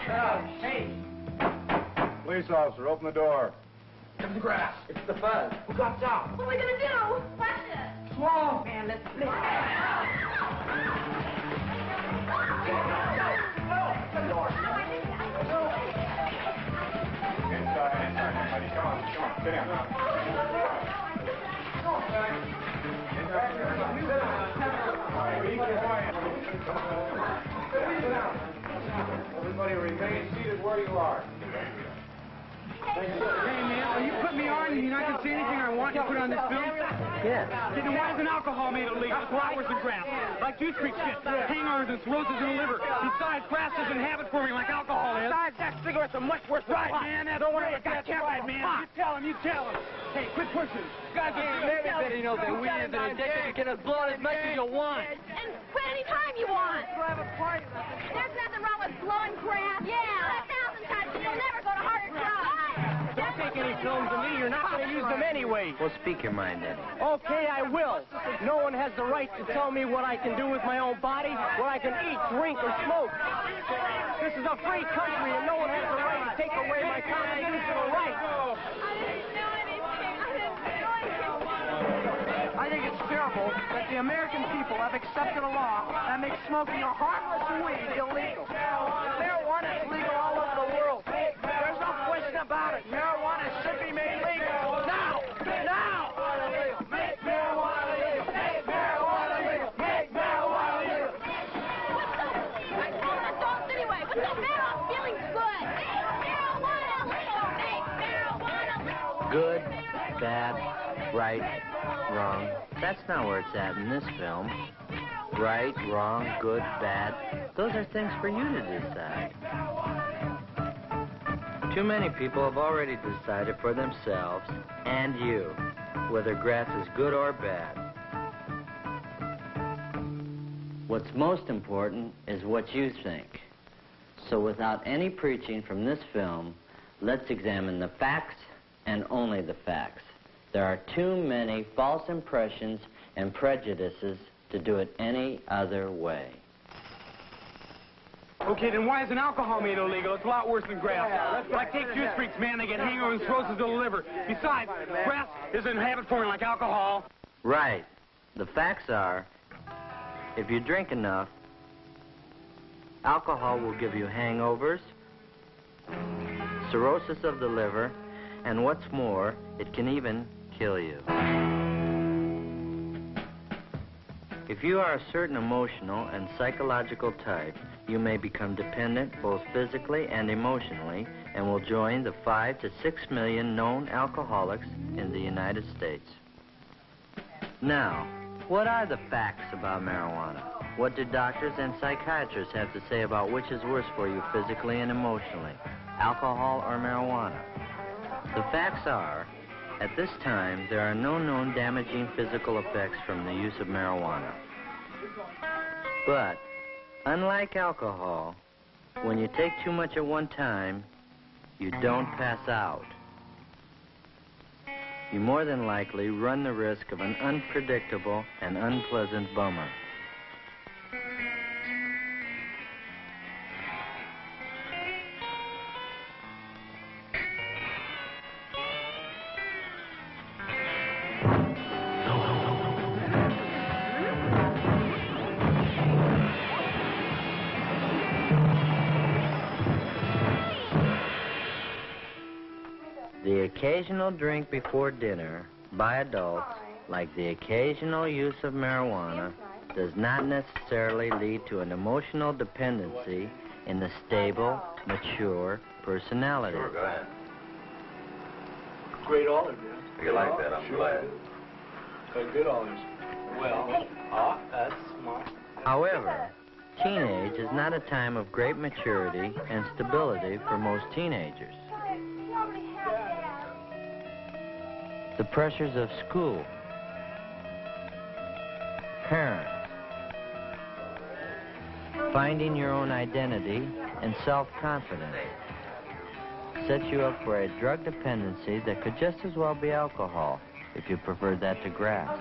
Hey! Police officer, open the door. It's the grass. It's the fuzz. Who got down? What are we gonna do? Watch it. Whoa! Man, let's play. Inside, everybody. Come on, get in. Everybody remain seated where you are. Hey, man, are you putting me on? You mean I can say anything I want to put on this film? Yeah. Then why isn't alcohol made illegal? Flowers and grass. Like juice freak shit. Hang-ons and cirrhosis in the liver. Besides, grass doesn't have it for me like alcohol is. Besides, that cigarette's a much worse than Right, man, that's Don't worry, right. I got That's right, man. Fuck. You tell him. Hey, quit pushing. Guys, Everybody knows that weed is an addiction. You can blow as much as you want. And quit any time you want. There's nothing wrong with blowing grass. Yeah. 1,000 times, and you'll never go to harder drugs. Don't take any films of me. You're not going to use them anyway. Well, speak your mind, then. Okay, I will. No one has the right to tell me what I can do with my own body, what I can eat, drink, or smoke. This is a free country, and no one has the right to take away my constitutional rights. I didn't do anything. I didn't do anything. I think it's terrible that the American people have accepted a law that makes smoking a harmless weed illegal. Marijuana is legal all over the world. There's no question about it. Marijuana should be made legal. Now! Now! Make marijuana legal! Make marijuana legal! Make marijuana legal! I told adults anyway. What's the matter? I'm feeling good. Make marijuana legal. Make marijuana legal. Good, bad, right, wrong. That's not where it's at in this film. Right, wrong, good, bad. Those are things for you to decide. Too many people have already decided for themselves, and you, whether grass is good or bad. What's most important is what you think. So without any preaching from this film, let's examine the facts and only the facts. There are too many false impressions and prejudices to do it any other way. Okay, then why isn't alcohol made illegal? It's a lot worse than grass. Like take juice freaks, man, they get hangovers and cirrhosis of the liver. Besides, grass isn't habit forming like alcohol. Right. The facts are, if you drink enough, alcohol will give you hangovers, cirrhosis of the liver, and what's more, it can even kill you. If you are a certain emotional and psychological type, you may become dependent both physically and emotionally and will join the 5 to 6 million known alcoholics in the United States. Now, what are the facts about marijuana? What do doctors and psychiatrists have to say about which is worse for you physically and emotionally, alcohol or marijuana? The facts are, at this time, there are no known damaging physical effects from the use of marijuana. But, unlike alcohol, when you take too much at one time, you don't pass out. You more than likely run the risk of an unpredictable and unpleasant bummer. The occasional drink before dinner by adults, like the occasional use of marijuana, does not necessarily lead to an emotional dependency in the stable, mature personality. Sure, go ahead. Great olive, man. If you like that, I'm glad. Good olives. Well, that's smart. However, teenage is not a time of great maturity and stability for most teenagers. The pressures of school, parents, finding your own identity and self-confidence set you up for a drug dependency that could just as well be alcohol if you preferred that to grass.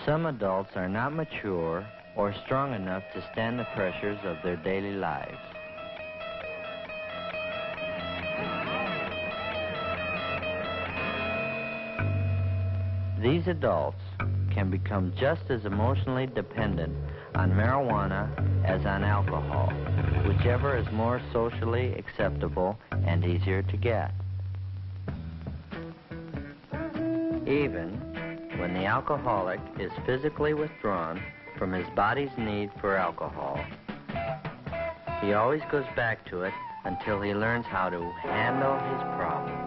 Some adults are not mature or strong enough to stand the pressures of their daily lives. These adults can become just as emotionally dependent on marijuana as on alcohol, whichever is more socially acceptable and easier to get. Even when the alcoholic is physically withdrawn from his body's need for alcohol, he always goes back to it until he learns how to handle his problems.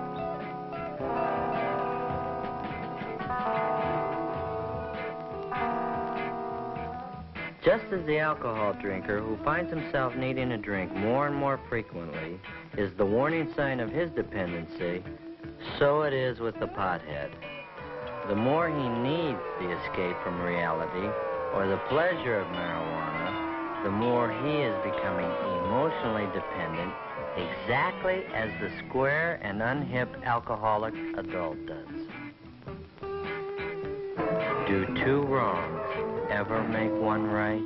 Just as the alcohol drinker who finds himself needing a drink more and more frequently is the warning sign of his dependency, so it is with the pothead. The more he needs the escape from reality or the pleasure of marijuana, the more he is becoming emotionally dependent, exactly as the square and unhip alcoholic adult does. Do two wrongs ever make one right?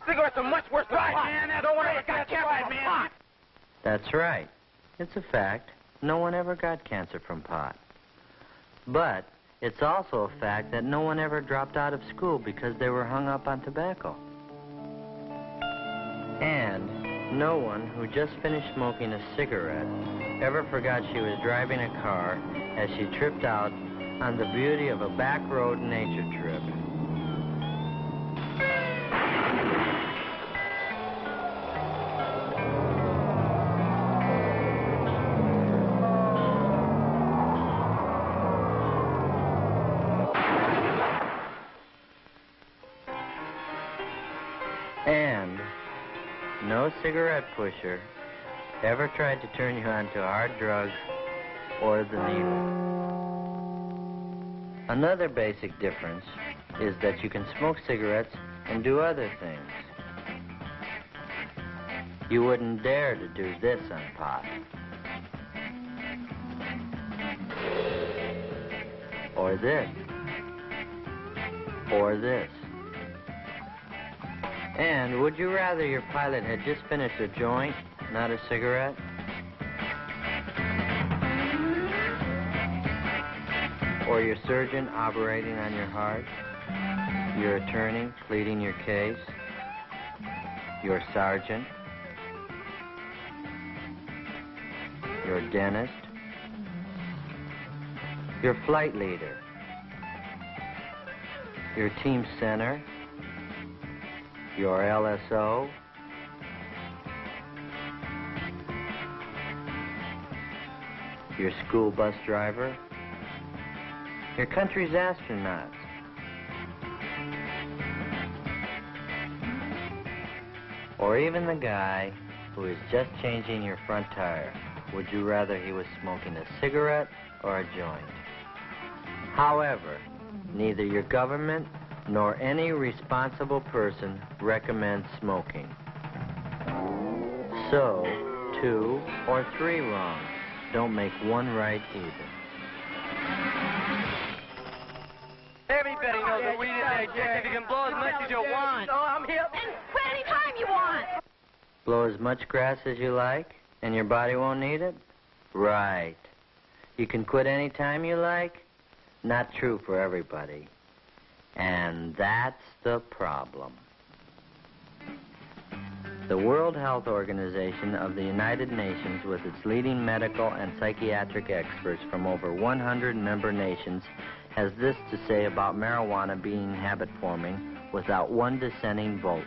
Cigarettes are much worse than pot. Man, no one ever got cancer, man. That's right. It's a fact. No one ever got cancer from pot. But it's also a fact that no one ever dropped out of school because they were hung up on tobacco. And no one who just finished smoking a cigarette ever forgot she was driving a car as she tripped out on the beauty of a back road nature trip. And no cigarette pusher ever tried to turn you onto hard drugs or the needle. Another basic difference is that you can smoke cigarettes and do other things. You wouldn't dare to do this on pot. Or this. Or this. And would you rather your pilot had just finished a joint, not a cigarette? Or your surgeon operating on your heart? Your attorney pleading your case? Your sergeant? Your dentist? Your flight leader? Your team center? Your LSO? Your school bus driver? Your country's astronauts? Or even the guy who is just changing your front tire? Would you rather he was smoking a cigarette or a joint? However, neither your government nor any responsible person recommends smoking. So, 2 or 3 wrongs don't make one right either. Everybody knows that weed is addictive. You can blow as much as you want. Oh, I'm here. And quit any time you want. Blow as much grass as you like, and your body won't need it? Right. You can quit any time you like? Not true for everybody. And that's the problem. The World Health Organization of the United Nations, with its leading medical and psychiatric experts from over 100 member nations, has this to say about marijuana being habit-forming without one dissenting vote.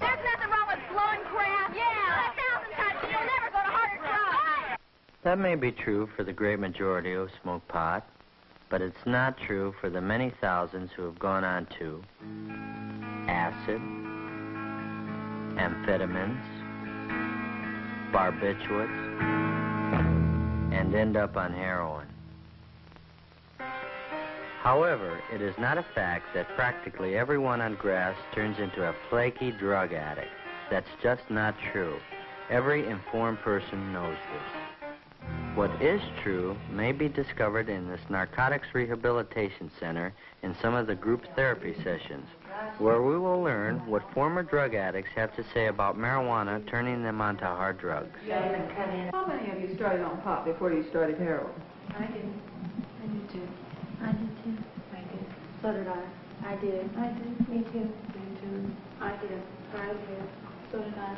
There's nothing wrong with blowing crap. Yeah. 1,000 times and you'll never go to harder drugs. That may be true for the great majority who smoke pot, but it's not true for the many thousands who have gone on to acid, amphetamines, barbiturates, and end up on heroin. However, it is not a fact that practically everyone on grass turns into a flaky drug addict. That's just not true. Every informed person knows this. What is true may be discovered in this Narcotics Rehabilitation Center in some of the group therapy sessions, where we will learn what former drug addicts have to say about marijuana turning them onto hard drugs. How many of you started on pot before you started heroin? I did. I did too. I did too. I did. So did I. I did. I did. Me too. Me too. I did. I did. So did I.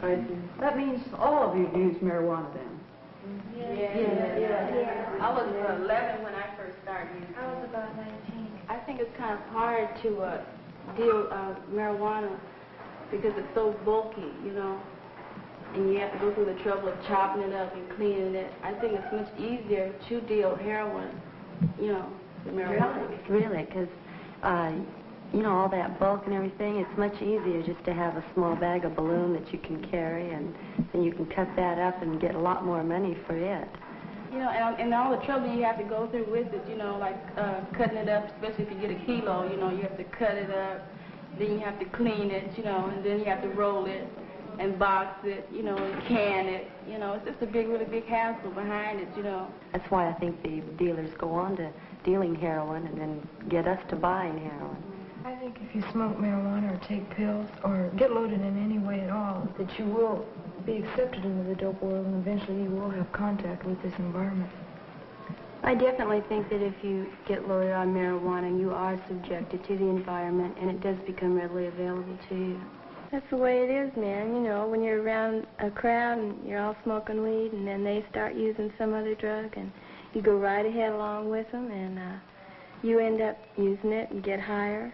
I did. That means all of you used marijuana then. Yeah. I was 11 when I first started using. I was about 19. I think it's kind of hard to deal marijuana because it's so bulky, you know, and you have to go through the trouble of chopping it up and cleaning it. I think it's much easier to deal heroin, you know, than marijuana. Really, because, you know, all that bulk and everything, it's much easier just to have a small bag of balloon that you can carry, and then you can cut that up and get a lot more money for it. You know, and all the trouble you have to go through with it, you know, like cutting it up, especially if you get a kilo, you know, you have to cut it up, then you have to clean it, you know, and then you have to roll it and box it, you know, and can it. You know, it's just a big, really big hassle behind it, you know. That's why I think the dealers go on to dealing heroin and then get us to buying heroin. I think if you smoke marijuana or take pills or get loaded in any way at all, that you will be accepted into the dope world and eventually you will have contact with this environment. I definitely think that if you get loaded on marijuana, you are subjected to the environment and it does become readily available to you. That's the way it is, man. You know, when you're around a crowd and you're all smoking weed and then they start using some other drug and you go right ahead along with them and you end up using it and get higher.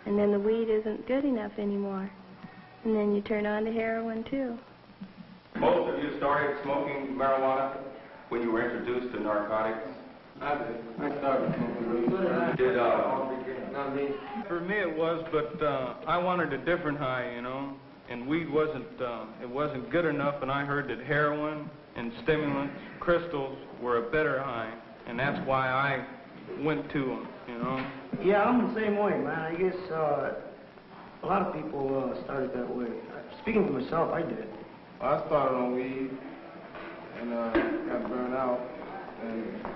And then the weed isn't good enough anymore. And then you turn on to heroin, too. Most of you started smoking marijuana when you were introduced to narcotics? I did. I started smoking weed. Did, Not me. For me it was, but I wanted a different high, you know. And weed wasn't, it wasn't good enough, and I heard that heroin and stimulants, crystals, were a better high. And that's why I went to them, you know. Yeah, I'm the same way, man. I guess a lot of people started that way. Speaking for myself, I did. I started on weed and got burned out, and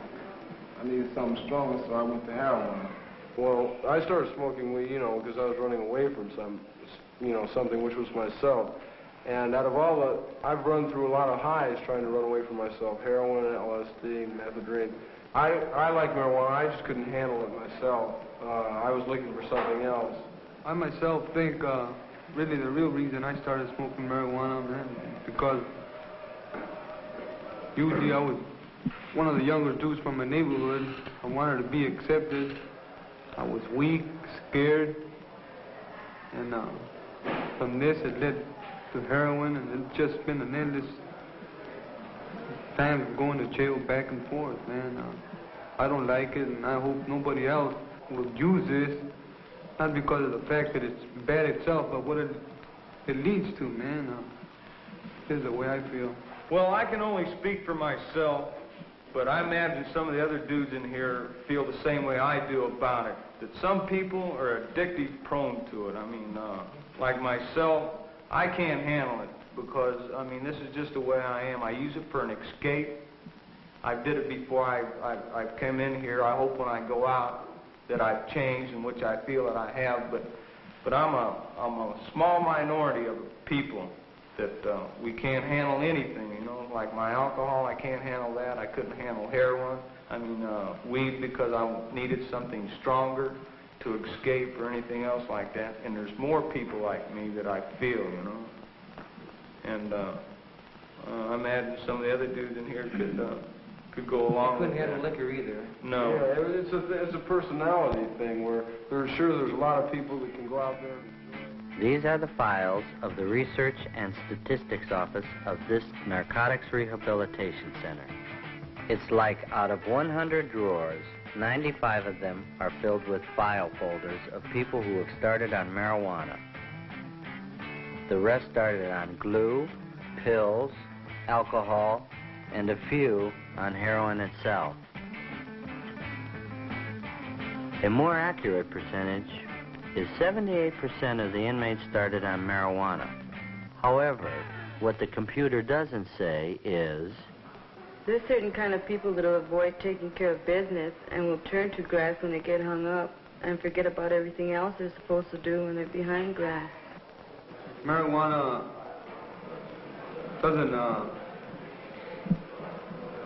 I needed something stronger, so I went to heroin. Well, I started smoking weed, you know, because I was running away from something which was myself. And out of all the, I've run through a lot of highs trying to run away from myself: heroin, LSD, methadone. I like marijuana. I just couldn't handle it myself. I was looking for something else. I myself think really the real reason I started smoking marijuana, man, because usually I was one of the younger dudes from my neighborhood. I wanted to be accepted. I was weak, scared, and from this it led to heroin, and it's just been an endless time of going to jail back and forth, man. I don't like it, and I hope nobody else will use this, not because of the fact that it's bad itself, but what it leads to, man. This is the way I feel. Well, I can only speak for myself, but I imagine some of the other dudes in here feel the same way I do about it, that some people are addictive prone to it. I mean, like myself, I can't handle it because, I mean, this is just the way I am. I use it for an escape. I did it before I came in here. I hope when I go out that I've changed, in which I feel that I have, but I'm a small minority of people that we can't handle anything, you know. Like my alcohol, I can't handle that. I couldn't handle heroin. I mean, weed because I needed something stronger to escape or anything else like that. And there's more people like me that I feel, you know. And I imagine some of the other dudes in here could go along with that. Couldn't handle liquor either. No. Yeah, it's a personality thing where there's a lot of people that can go out there. These are the files of the Research and Statistics Office of this Narcotics Rehabilitation Center. It's like out of 100 drawers, 95 of them are filled with file folders of people who have started on marijuana. The rest started on glue, pills, alcohol, and a few on heroin itself. A more accurate percentage is 78% of the inmates started on marijuana. However, what the computer doesn't say is... There's certain kind of people that will avoid taking care of business and will turn to grass when they get hung up and forget about everything else they're supposed to do when they're behind grass. Marijuana doesn't,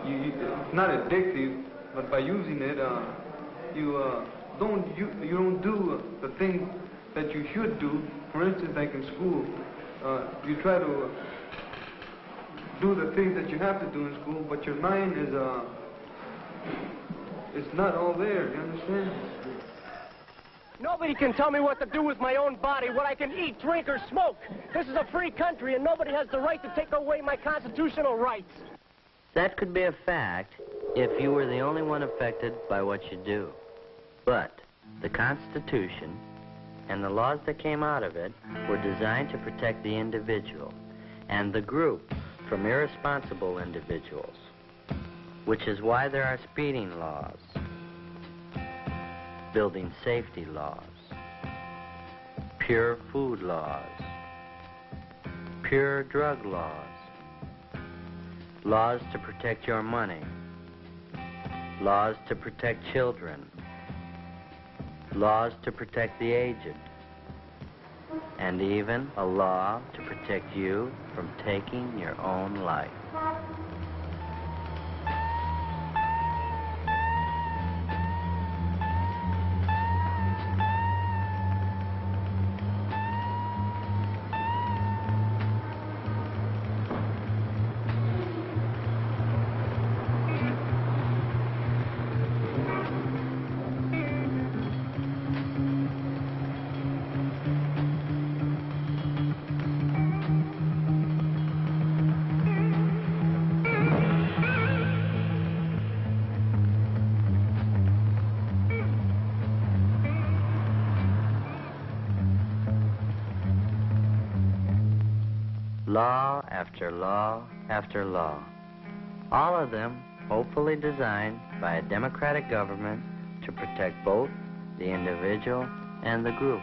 it's not addictive, but by using it, you don't do the things that you should do. For instance, like in school, you try to do the things that you have to do in school, but your mind is, it's not all there, you understand? Nobody can tell me what to do with my own body, what I can eat, drink, or smoke. This is a free country, and nobody has the right to take away my constitutional rights. That could be a fact if you were the only one affected by what you do. But the Constitution and the laws that came out of it were designed to protect the individual and the group from irresponsible individuals, which is why there are speeding laws, building safety laws, pure food laws, pure drug laws, laws to protect your money, laws to protect children, laws to protect the aged, and even a law to protect you from taking your own life. Law after law after law, all of them hopefully designed by a democratic government to protect both the individual and the group.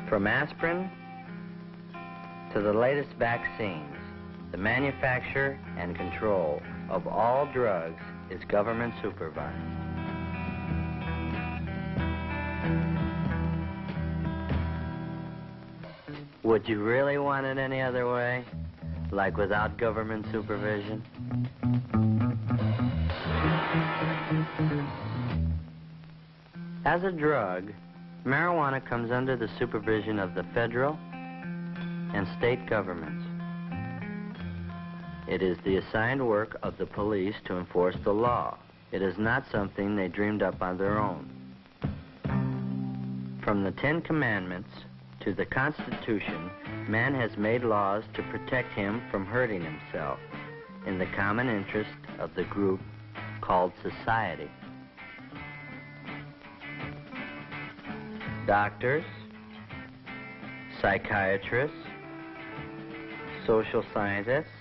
From aspirin to the latest vaccines, the manufacture and control of all drugs is government supervised. Would you really want it any other way? Like without government supervision? As a drug, marijuana comes under the supervision of the federal and state governments. It is the assigned work of the police to enforce the law. It is not something they dreamed up on their own. From the 10 Commandments to the Constitution, man has made laws to protect him from hurting himself in the common interest of the group called society. Doctors, psychiatrists, social scientists,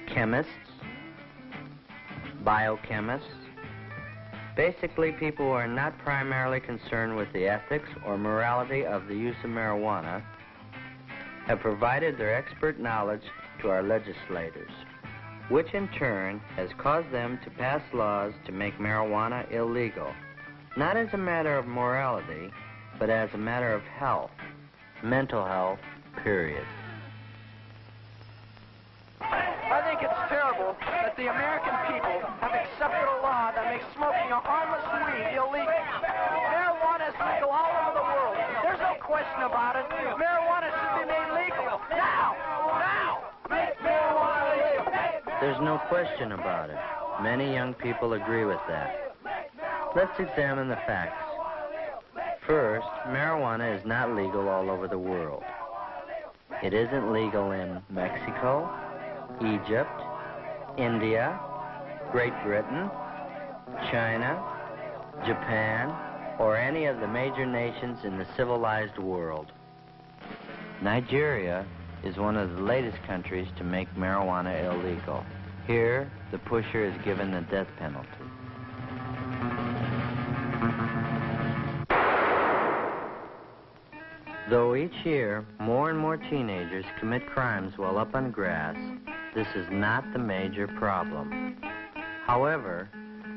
chemists, biochemists, basically people who are not primarily concerned with the ethics or morality of the use of marijuana, have provided their expert knowledge to our legislators, which in turn has caused them to pass laws to make marijuana illegal, not as a matter of morality, but as a matter of health, mental health, period. I think it's terrible that the American people have accepted a law that makes smoking a harmless weed illegal. Marijuana is legal all over the world. There's no question about it. Marijuana should be made legal. Now! Now! Make marijuana legal! There's no question about it. Many young people agree with that. Let's examine the facts. First, marijuana is not legal all over the world. It isn't legal in Mexico, Egypt, India, Great Britain, China, Japan, or any of the major nations in the civilized world. Nigeria is one of the latest countries to make marijuana illegal. Here, the pusher is given the death penalty. Though each year more and more teenagers commit crimes while up on grass, this is not the major problem. However,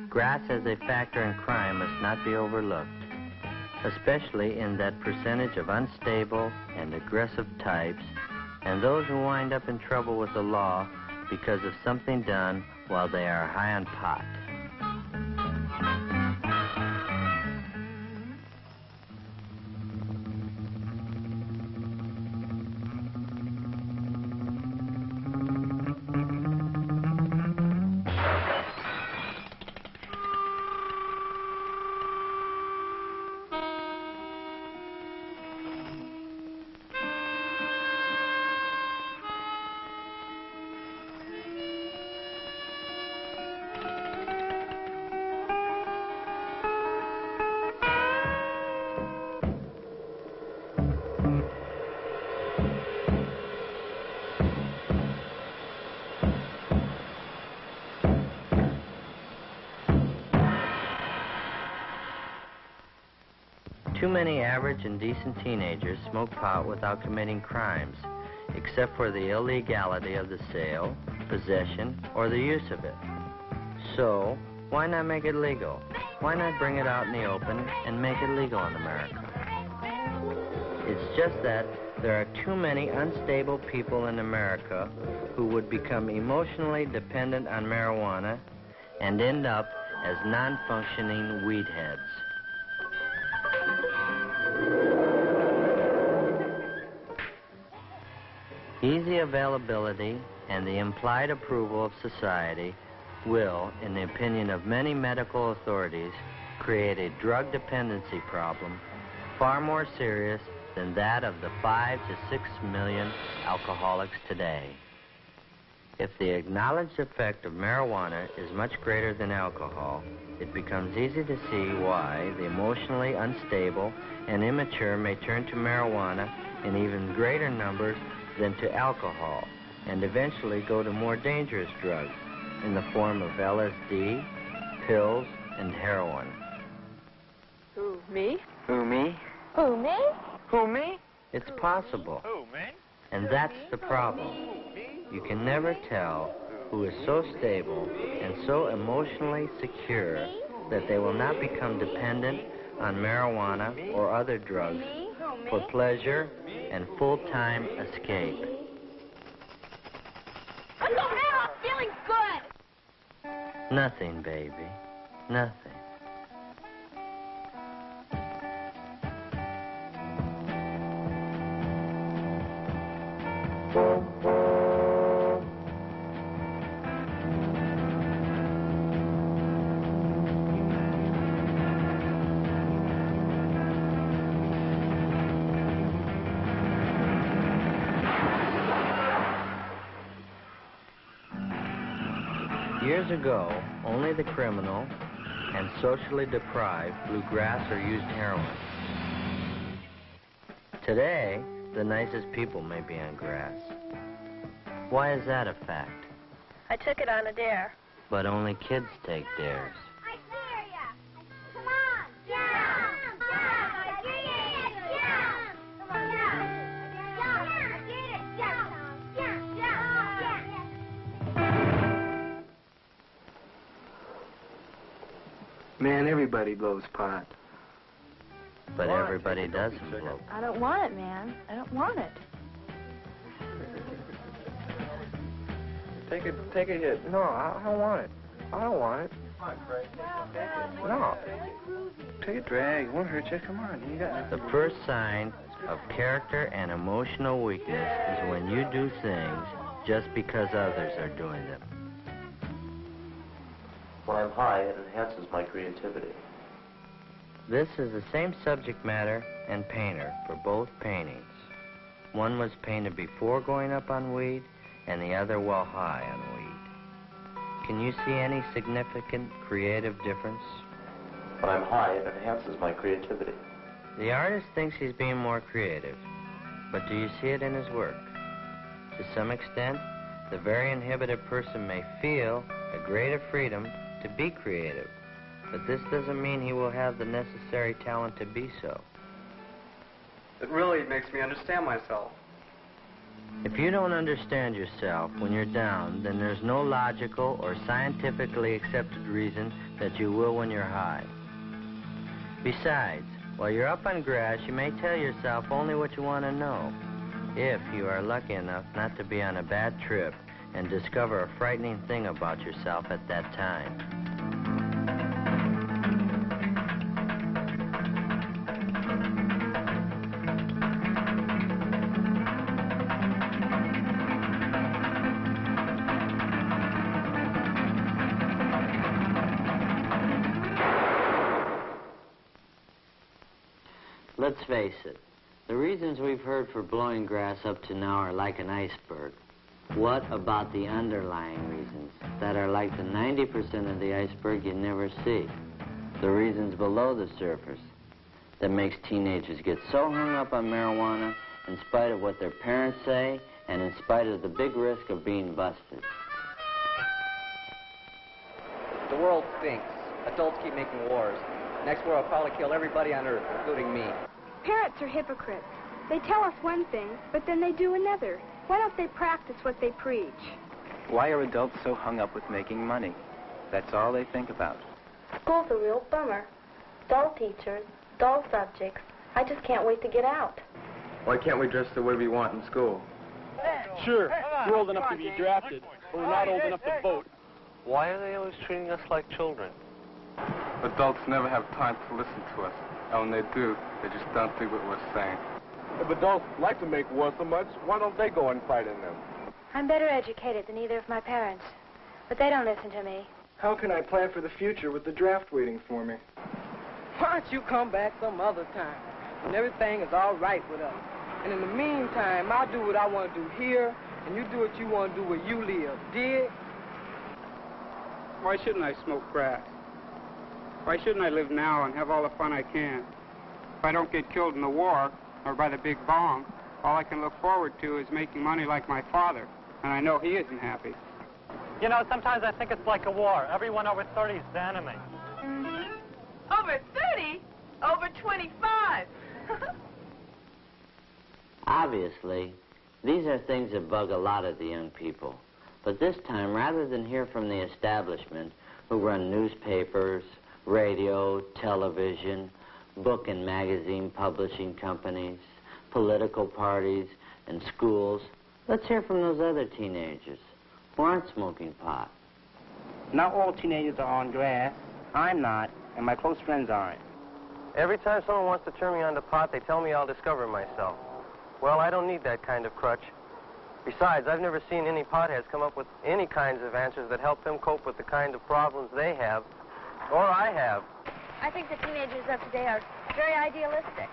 grass as a factor in crime must not be overlooked, especially in that percentage of unstable and aggressive types and those who wind up in trouble with the law because of something done while they are high on pot. Too many average and decent teenagers smoke pot without committing crimes, except for the illegality of the sale, possession, or the use of it. So, why not make it legal? Why not bring it out in the open and make it legal in America? It's just that there are too many unstable people in America who would become emotionally dependent on marijuana and end up as non-functioning weed heads. Easy availability and the implied approval of society will, in the opinion of many medical authorities, create a drug dependency problem far more serious than that of the 5 to 6 million alcoholics today. If the acknowledged effect of marijuana is much greater than alcohol, it becomes easy to see why the emotionally unstable and immature may turn to marijuana in even greater numbers than to alcohol, and eventually go to more dangerous drugs in the form of LSD, pills, and heroin. Who, me? Who, me? Who, me? Who, me? It's possible. Who, me? And that's the problem. You can never tell who is so stable and so emotionally secure that they will not become dependent on marijuana or other drugs for pleasure and full-time escape. What's the hell? I'm feeling good. Nothing, baby. Nothing. Years ago, only the criminal and socially deprived blew grass or used heroin. Today, the nicest people may be on grass. Why is that a fact? I took it on a dare. But only kids take dares. I dare ya! Come on! Jump! I dare ya! Jump! Come on, jump! I dare ya! Jump! Man, everybody blows pot. But everybody doesn't blow. I don't want it, man. I don't want it. Take a hit. No, I don't want it. I don't want it. No. Take a drag. It won't hurt you. Come on. You got The first sign of character and emotional weakness is when you do things just because others are doing them. When I'm high, it enhances my creativity. This is the same subject matter and painter for both paintings. One was painted before going up on weed, and the other while high on weed. Can you see any significant creative difference? When I'm high, it enhances my creativity. The artist thinks he's being more creative, but do you see it in his work? To some extent, the very inhibited person may feel a greater freedom to be creative, but this doesn't mean he will have the necessary talent to be so. It really makes me understand myself. If you don't understand yourself when you're down, then there's no logical or scientifically accepted reason that you will when you're high. Besides, while you're up on grass, you may tell yourself only what you want to know, if you are lucky enough not to be on a bad trip and discover a frightening thing about yourself at that time. Let's face it, the reasons we've heard for blowing grass up to now are like an iceberg. What about the underlying reasons that are like the 90% of the iceberg you never see? The reasons below the surface that makes teenagers get so hung up on marijuana in spite of what their parents say and in spite of the big risk of being busted. The world stinks. Adults keep making wars. Next war will probably kill everybody on Earth, including me. Parents are hypocrites. They tell us one thing, but then they do another. Why don't they practice what they preach? Why are adults so hung up with making money? That's all they think about. School's a real bummer. Dull teachers, dull subjects. I just can't wait to get out. Why can't we dress the way we want in school? Sure, we're old enough to be drafted, but we're not old enough to vote. Why are they always treating us like children? Adults never have time to listen to us. And when they do, they just don't think what we're saying. If adults like to make war so much, why don't they go and fight in them? I'm better educated than either of my parents, but they don't listen to me. How can I plan for the future with the draft waiting for me? Why don't you come back some other time when everything is all right with us? And in the meantime, I'll do what I want to do here, and you do what you want to do where you live. Dig? Why shouldn't I smoke grass? Why shouldn't I live now and have all the fun I can? If I don't get killed in the war or by the big bomb, all I can look forward to is making money like my father, and I know he isn't happy. You know, sometimes I think it's like a war. Everyone over 30 is the enemy. Over 30? Over 25. Obviously, these are things that bug a lot of the young people. But this time, rather than hear from the establishment, who run newspapers, radio, television, book and magazine publishing companies, political parties, and schools, let's hear from those other teenagers who aren't smoking pot. Not all teenagers are on grass. I'm not, and my close friends aren't. Every time someone wants to turn me on to pot, they tell me I'll discover myself. Well, I don't need that kind of crutch. Besides, I've never seen any potheads come up with any kinds of answers that help them cope with the kind of problems they have, or I have. I think the teenagers of today are very idealistic,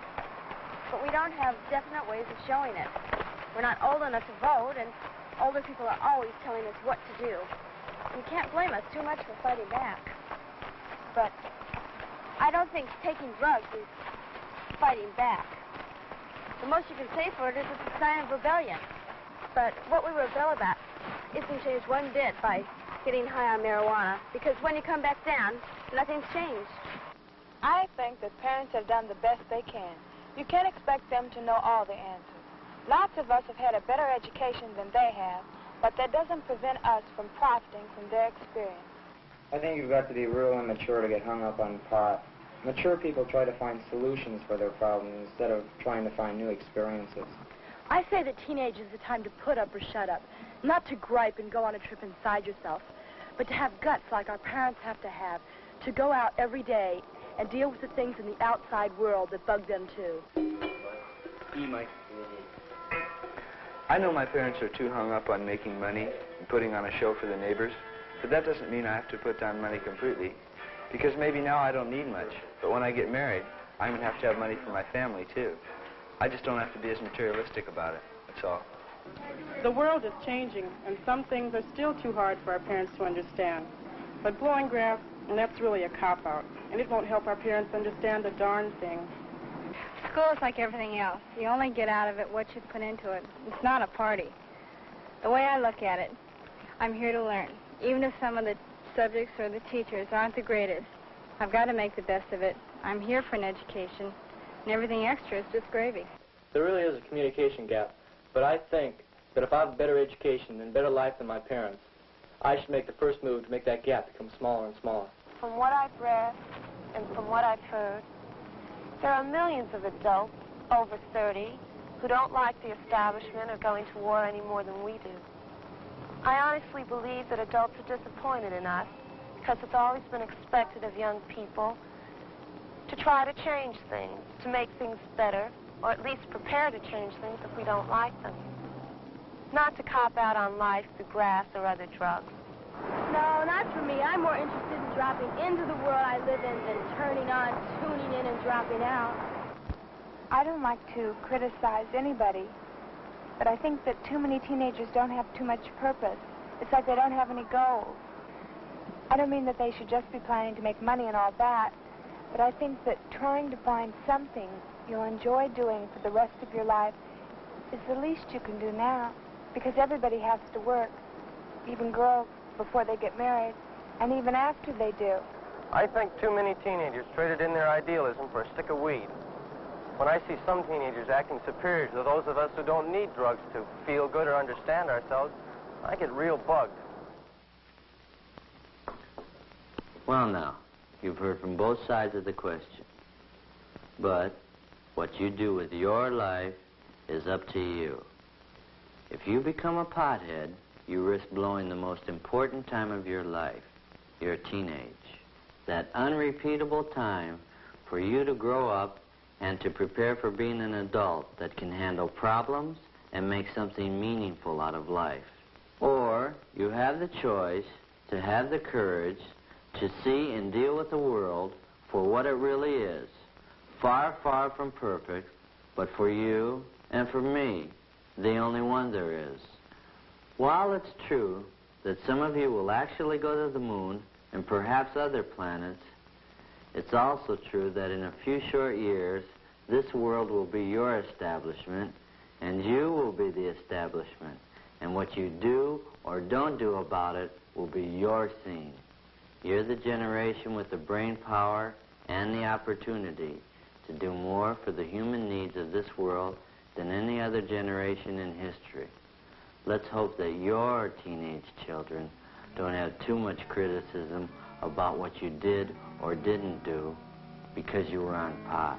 but we don't have definite ways of showing it. We're not old enough to vote, and older people are always telling us what to do. You can't blame us too much for fighting back. But I don't think taking drugs is fighting back. The most you can say for it is it's a sign of rebellion. But what we rebel about isn't changed one bit by getting high on marijuana, because when you come back down, nothing's changed. I think that parents have done the best they can. You can't expect them to know all the answers. Lots of us have had a better education than they have, but that doesn't prevent us from profiting from their experience. I think you've got to be real immature to get hung up on pot. Mature people try to find solutions for their problems instead of trying to find new experiences. I say that teenage is the time to put up or shut up, not to gripe and go on a trip inside yourself, but to have guts like our parents have to have, to go out every day and deal with the things in the outside world that bug them too. Mike. I know my parents are too hung up on making money and putting on a show for the neighbors, but that doesn't mean I have to put down money completely, because maybe now I don't need much, but when I get married, I'm going to have to have money for my family too. I just don't have to be as materialistic about it, that's all. The world is changing, and some things are still too hard for our parents to understand. But blowing grass, and that's really a cop-out, and it won't help our parents understand a darn thing. School is like everything else. You only get out of it what you put into it. It's not a party. The way I look at it, I'm here to learn. Even if some of the subjects or the teachers aren't the greatest, I've got to make the best of it. I'm here for an education, and everything extra is just gravy. there really is a communication gap. But I think that if I have better education and better life than my parents, I should make the first move to make that gap become smaller and smaller. From what I've read and from what I've heard, there are millions of adults over 30 who don't like the establishment or going to war any more than we do. I honestly believe that adults are disappointed in us because it's always been expected of young people to try to change things, to make things better, or at least prepare to change things if we don't like them. Not to cop out on life through grass or other drugs. No, not for me. I'm more interested in dropping into the world I live in than turning on, tuning in, and dropping out. I don't like to criticize anybody, but I think that too many teenagers don't have too much purpose. It's like they don't have any goals. I don't mean that they should just be planning to make money and all that, but I think that trying to find something you'll enjoy doing for the rest of your life is the least you can do now, because everybody has to work, even girls before they get married, and even after they do. I think too many teenagers traded in their idealism for a stick of weed. When I see some teenagers acting superior to those of us who don't need drugs to feel good or understand ourselves, I get real bugged. Well, now, you've heard from both sides of the question. But what you do with your life is up to you. If you become a pothead, you risk blowing the most important time of your life, your teenage. That unrepeatable time for you to grow up and to prepare for being an adult that can handle problems and make something meaningful out of life. Or you have the choice to have the courage to see and deal with the world for what it really is. Far, far from perfect, but for you and for me, the only one there is. While it's true that some of you will actually go to the moon and perhaps other planets, it's also true that in a few short years, this world will be your establishment, and you will be the establishment. And what you do or don't do about it will be your scene. You're the generation with the brain power and the opportunity to do more for the human needs of this world than any other generation in history. Let's hope that your teenage children don't have too much criticism about what you did or didn't do because you were on pot.